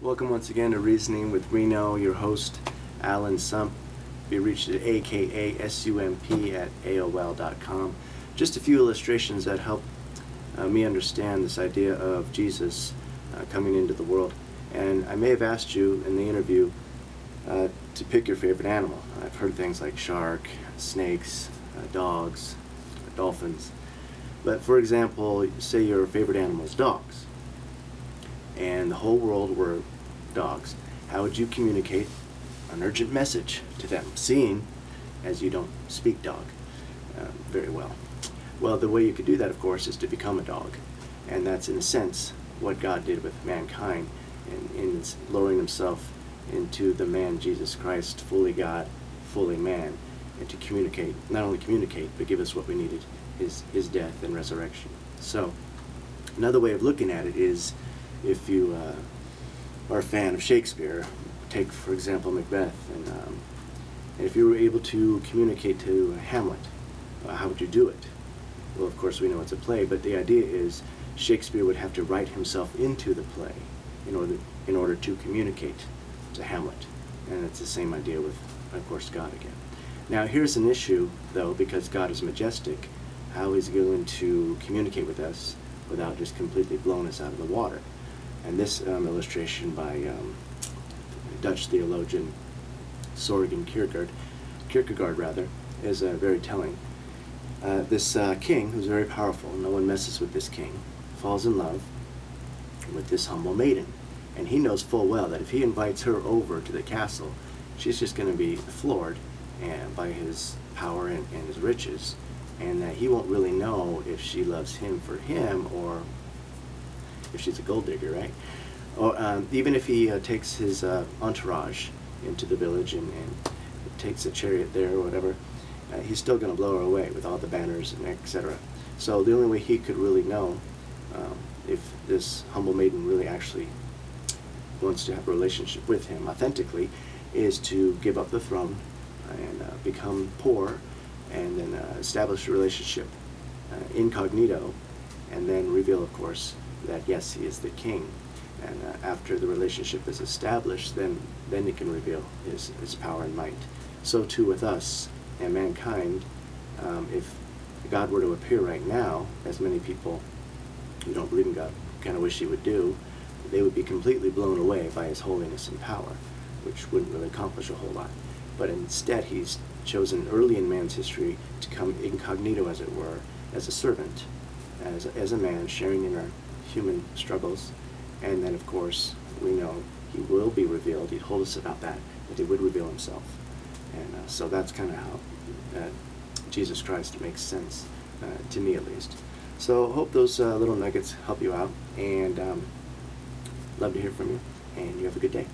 Welcome once again to Reasoning with Reno, your host, Alan Sump. Be reached at AKASUMP@AOL.com. Just a few illustrations that help me understand this idea of Jesus coming into the world. And I may have asked you in the interview to pick your favorite animal. I've heard things like shark, snakes, dogs, dolphins. But for example, say your favorite animal is dogs, and the whole world were dogs. How would you communicate an urgent message to them, seeing as you don't speak dog very well? Well, the way you could do that, of course, is to become a dog. And that's, in a sense, what God did with mankind in lowering himself into the man Jesus Christ, fully God, fully man, and to communicate, not only communicate, but give us what we needed, his death and resurrection. So, another way of looking at it is, if you are a fan of Shakespeare, take, for example, Macbeth, and if you were able to communicate to Hamlet, how would you do it? Well, of course, we know it's a play, but the idea is Shakespeare would have to write himself into the play in order to communicate to Hamlet. And it's the same idea with, of course, God again. Now, here's an issue, though, because God is majestic. How is he going to communicate with us without just completely blowing us out of the water? And this illustration by Dutch theologian Soren Kierkegaard, is very telling. This king, who's very powerful, no one messes with this king, falls in love with this humble maiden. And he knows full well that if he invites her over to the castle, she's just going to be floored by his power and his riches, and that he won't really know if she loves him for him or if she's a gold digger, right? Or even if he takes his entourage into the village and takes a chariot there or whatever, he's still going to blow her away with all the banners and etc. So the only way he could really know if this humble maiden really actually wants to have a relationship with him authentically is to give up the throne and become poor, and then establish a relationship incognito, and then reveal, of course, that yes, he is the king. And after the relationship is established, then he can reveal his power and might. So too with us and mankind. If God were to appear right now, as many people who don't believe in God kind of wish he would do, they would be completely blown away by his holiness and power, which wouldn't really accomplish a whole lot. But instead, he's chosen early in man's history to come incognito, as it were, as a servant, as a man sharing in our human struggles. And then, of course, we know he will be revealed. He told us about that he would reveal himself. And so that's kind of how Jesus Christ makes sense, to me at least. So I hope those little nuggets help you out, and love to hear from you, and you have a good day.